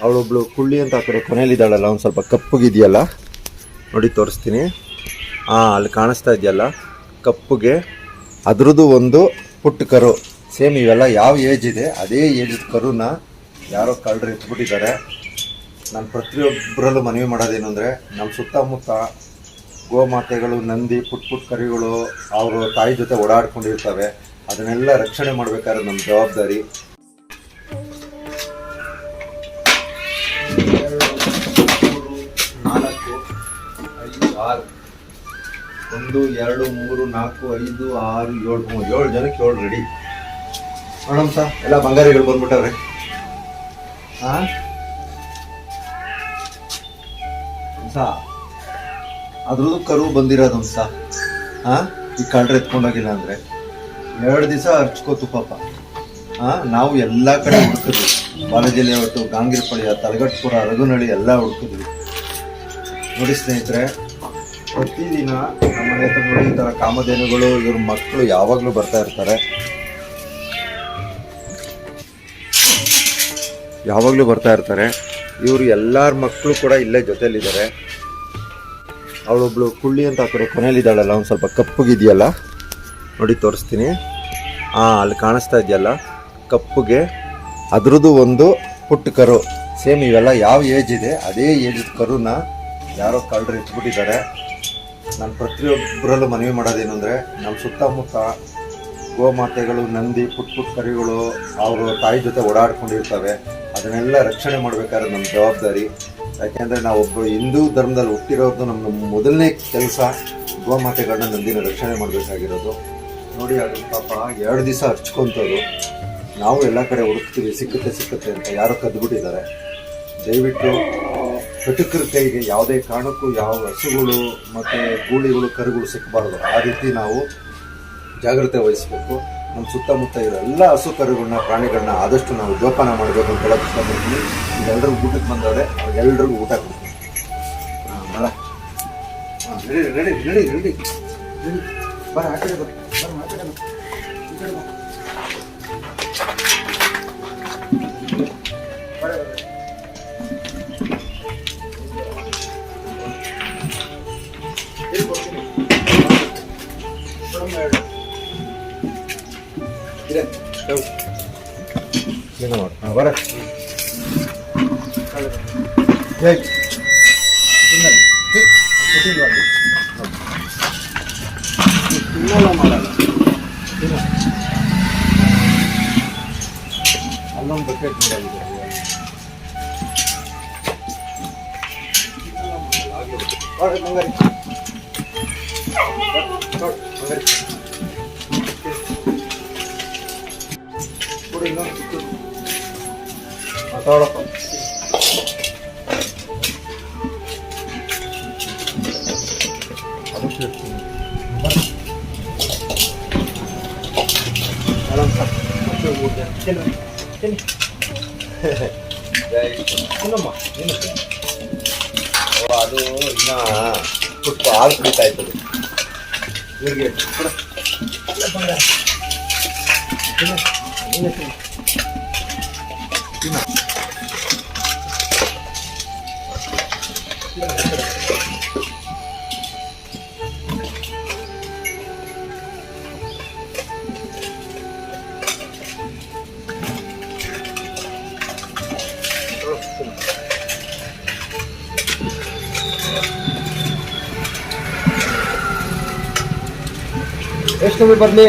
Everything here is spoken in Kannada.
ಅವಳೊಬ್ಳು ಕುಳ್ಳಿ ಅಂತ ಆ ಕಡೆ ಕೊನೆಯಲ್ಲಿದ್ದಾಳಲ್ಲ, ಒಂದು ಸ್ವಲ್ಪ ಕಪ್ಪಗಿದೆಯಲ್ಲ ನೋಡಿ, ತೋರಿಸ್ತೀನಿ. ಅಲ್ಲಿ ಕಾಣಿಸ್ತಾ ಇದೆಯಲ್ಲ ಕಪ್ಪುಗೆ, ಅದ್ರದ್ದು ಒಂದು ಪುಟ್ಟ ಕರು. ಸೇಮ್ ಇವೆಲ್ಲ ಯಾವ ಏಜ್ ಇದೆ ಅದೇ ಏಜ್ ಕರುನ ಯಾರೋ ಕಳ್ಳರು ಎತ್ಬಿಟ್ಟಿದ್ದಾರೆ. ನಾನು ಪ್ರತಿಯೊಬ್ಬರಲ್ಲೂ ಮನವಿ ಮಾಡೋದೇನು ಅಂದರೆ, ನಮ್ಮ ಸುತ್ತಮುತ್ತ ಗೋಮಾತೆಗಳು, ನಂದಿ, ಪುಟ್ಟ ಕರುಗಳು ಅವರು ತಾಯಿ ಜೊತೆ ಓಡಾಡ್ಕೊಂಡಿರ್ತವೆ. ಅದನ್ನೆಲ್ಲ ರಕ್ಷಣೆ ಮಾಡಬೇಕಾದ್ರೆ ನಮ್ಮ ಜವಾಬ್ದಾರಿ. 1 2 3 4 5 6 7 ಜನಕ್ಕೆ 7 ರೆಡಿ ನೋಡಮ್ ಸಾ. ಎಲ್ಲ ಬಂಗಾರಿಗಳು ಬಂದ್ಬಿಟ್ಟವ್ರೆ. ಅದ್ರದ್ದು ಕರು ಬಂದಿರೋದು ಸಾ. ಈ ಕಳ್ರೆ ಎತ್ಕೊಂಡೋಗಿಲ್ಲ ಅಂದರೆ 2 ದಿವಸ ಹರ್ಚ್ಕೋತು ಪಾಪ. ನಾವು ಎಲ್ಲ ಕಡೆ ಹುಡುಕಿದ್ವಿ, ಬಾಲಾಜಿಲಿ ಹೊತ್ತು, ಗಾಂಗಿರಪಳ್ಳಿ, ತಲಗಟ್ಪುರ, ರಘುನಳ್ಳಿ ಎಲ್ಲ ಹುಡುಕಿದ್ವಿ. ನೋಡಿ ಸ್ನೇಹಿತರೆ, ಪ್ರತಿದಿನ ನಮ್ಮ ಮನೆ ಹತ್ರ ನೋಡಿ ಈ ಥರ ಕಾಮಧೇನುಗಳು, ಇವ್ರ ಮಕ್ಕಳು ಯಾವಾಗಲೂ ಬರ್ತಾ ಇರ್ತಾರೆ. ಇವರು ಎಲ್ಲರ ಮಕ್ಕಳು ಕೂಡ ಇಲ್ಲೇ ಜೊತೆಯಲ್ಲಿದ್ದಾರೆ. ಅವಳೊಬ್ಳು ಕುಳ್ಳಿ ಅಂತ ಆ ಕಡೆ ಕೊನೆಯಲ್ಲಿದ್ದಾಳಲ್ಲ, ಒಂದು ಸ್ವಲ್ಪ ಕಪ್ಪಗಿದೆಯಲ್ಲ ನೋಡಿ, ತೋರಿಸ್ತೀನಿ. ಅಲ್ಲಿ ಕಾಣಿಸ್ತಾ ಇದೆಯಲ್ಲ ಕಪ್ಪುಗೆ, ಅದ್ರದ್ದು ಒಂದು ಪುಟ್ಟ ಕರು. ಸೇಮ್ ಇವೆಲ್ಲ ಯಾವ ಏಜ್ ಇದೆ ಅದೇ ಏಜ್ ಕರುನ ಯಾರೋ ಕಳ್ಳರು ಎತ್ಬಿಟ್ಟಿದ್ದಾರೆ. ನಾನು ಪ್ರತಿಯೊಬ್ಬರಲ್ಲೂ ಮನವಿ ಮಾಡೋದೇನು ಅಂದರೆ, ನಮ್ಮ ಸುತ್ತಮುತ್ತ ಗೋಮಾತೆಗಳು, ನಂದಿ, ಪುಟ್ಟ ಕರುಗಳು ಅವರು ತಾಯಿ ಜೊತೆ ಓಡಾಡ್ಕೊಂಡಿರ್ತವೆ. ಅದನ್ನೆಲ್ಲ ರಕ್ಷಣೆ ಮಾಡಬೇಕಾದ್ರೆ ನಮ್ಮ ಜವಾಬ್ದಾರಿ. ಯಾಕೆಂದರೆ ನಾವೊಬ್ಬರು ಹಿಂದೂ ಧರ್ಮದಲ್ಲಿ ಹುಟ್ಟಿರೋದು ನಮ್ಮ ಮೊದಲನೇ ಕೆಲಸ, ಗೋಮಾತೆಗಳನ್ನ, ನಂದಿನ ರಕ್ಷಣೆ ಮಾಡಬೇಕಾಗಿರೋದು. ನೋಡಿ, ಅದು ಪಾಪ 2 ದಿವಸ ಹರ್ಚ್ಕೊಂತದ್ದು. ನಾವು ಎಲ್ಲ ಕಡೆ ಹುಡುಕ್ತೀವಿ, ಸಿಕ್ಕುತ್ತೆ ಅಂತ. ಯಾರೋ ಕದ್ದುಬಿಟ್ಟಿದ್ದಾರೆ. ದಯವಿಟ್ಟು ಕಟುಕರ ಕೈಗೆ ಯಾವುದೇ ಕಾರಣಕ್ಕೂ ಯಾವ ಹಸುಗಳು ಮತ್ತು ಗೂಳಿಗಳು, ಕರುಗಳು ಸಿಕ್ಕಬಾರ್ದು. ಆ ರೀತಿ ನಾವು ಜಾಗ್ರತೆ ವಹಿಸಬೇಕು. ನಮ್ಮ ಸುತ್ತಮುತ್ತ ಇರೋಲ್ಲ ಹಸು ಕರುಗಳನ್ನ, ಪ್ರಾಣಿಗಳನ್ನ ಆದಷ್ಟು ನಾವು ಜೋಪಾನ ಮಾಡಬೇಕು ಅಂತ ಹೇಳೋಕೆ ಇಷ್ಟಪಡ್ತೀನಿ. ಎಲ್ಲರಿಗೂ ಊಟಕ್ಕೆ ಬಂದವ್ರೆ, ಅವ್ರಿಗೆಲ್ರಿಗೂ ಊಟ ಕೊಡ್ತೀನಿ. ಬರ, ರೆಡಿ ಬರ, ಆ ಕಡೆ ಬರ, ಅಲ್ಲೊಂದು ಬಕೆಟ್ ಮಾತಾಡಪ್ಪ. ಅದು ಇನ್ನ ಸ್ವಲ್ಪ ಹಾಲು ಕುಡಿತಾ ಇರ್ತದೆ. ಎಷ್ಟು ಬರಲಿ